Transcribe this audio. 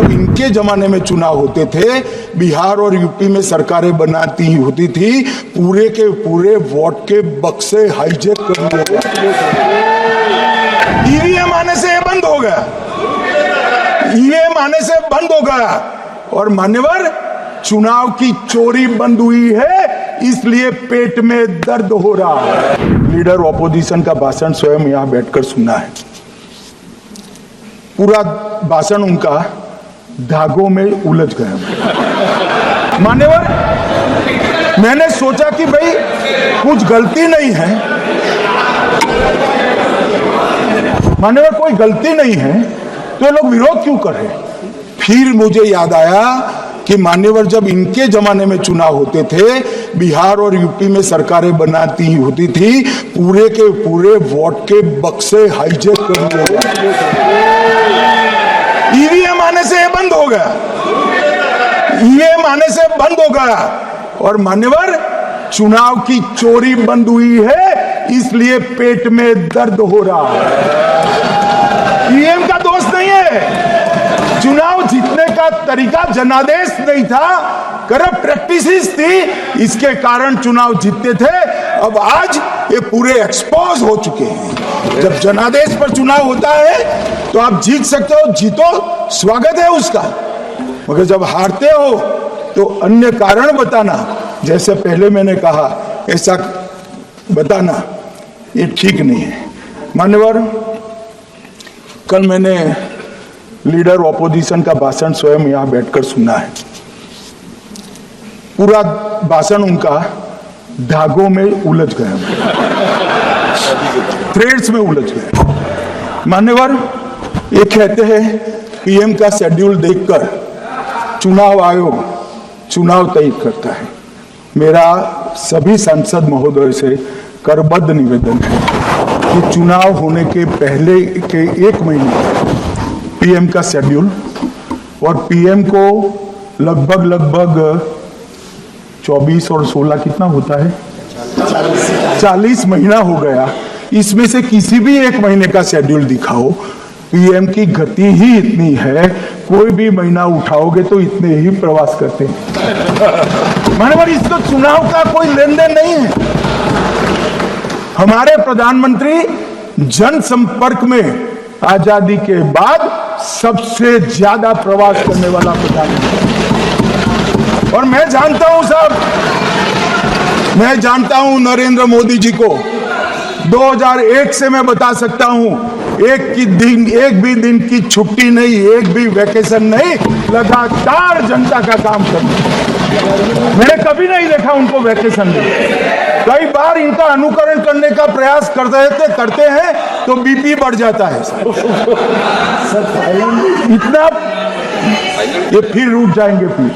जब इनके जमाने में चुनाव होते थे, बिहार और यूपी में सरकारें बनाती होती थी, पूरे के पूरे वोट के बक्से हाईजेक कर लिए। ईवीएम आने से ये बंद हो गया, ईवीएम आने से बंद हो गया। और मान्यवर, चुनाव की चोरी बंद हुई है, इसलिए पेट में दर्द हो रहा है। लीडर ऑपोजिशन का भाषण स्वयं यहां बैठकर सुना है। पूरा भाषण उनका धागों में उलझ गया। मान्यवर, मैंने सोचा कि भाई कुछ गलती नहीं है, मान्यवर कोई गलती नहीं है, तो ये लोग विरोध क्यों कर रहे हैं। फिर मुझे याद आया कि मान्यवर, जब इनके जमाने में चुनाव होते थे, बिहार और यूपी में सरकारें बनाती होती थी, पूरे के पूरे वोट के बक्से हाईजेक कर लिए। ईवीएम आने से ये बंद हो गया, ईवीएम आने से बंद हो गया। और मान्यवर, चुनाव की चोरी बंद हुई है, इसलिए पेट में दर्द हो रहा है। ईवीएम का दोष नहीं है, चुनाव जीतने का तरीका जनादेश नहीं था, करप्ट प्रैक्टिसेस थी, इसके कारण चुनाव जीतते थे। अब आज ये पूरे एक्सपोज हो चुके हैं। जब जनादेश पर चुनाव होता है तो आप जीत सकते हो, जीतो, स्वागत है उसका, मगर जब हारते हो तो अन्य कारण बताना, जैसे पहले मैंने कहा, ऐसा बताना, ये ठीक नहीं है। मान्यवर, कल मैंने लीडर ऑपोजिशन का भाषण स्वयं यहां बैठकर सुना है। पूरा भाषण उनका धागों में उलझ गया, थ्रेड्स में उलझ गया। मान्यवर, ये कहते हैं पीएम का शेड्यूल देखकर चुनाव आयोग चुनाव तय करता है। मेरा सभी सांसद महोदय से करबद्ध निवेदन है कि चुनाव होने के पहले के 1 महीने पीएम का शेड्यूल, और पीएम को लगभग 24 और 16 कितना होता है, 40 महीना हो गया। इसमें से किसी भी 1 महीने का शेड्यूल दिखाओ। पीएम की गति ही इतनी है, कोई भी महीना उठाओगे तो इतने ही प्रवास करते हैं। मानवर, इसको चुनाव का कोई लेन देन नहीं है। हमारे प्रधानमंत्री जनसंपर्क में आजादी के बाद सबसे ज्यादा प्रवास करने वाला प्रधानमंत्री। और मैं जानता हूं साहब, मैं जानता हूं नरेंद्र मोदी जी को 2001 से मैं बता सकता हूं, एक भी दिन की छुट्टी नहीं, एक भी वैकेशन नहीं, लगातार जनता का काम करना। मैंने कभी नहीं देखा उनको वैकेशन में। कई बार इनका अनुकरण करने का प्रयास करते हैं तो बीपी बढ़ जाता है इतना, ये फिर रुक जाएंगे फिर।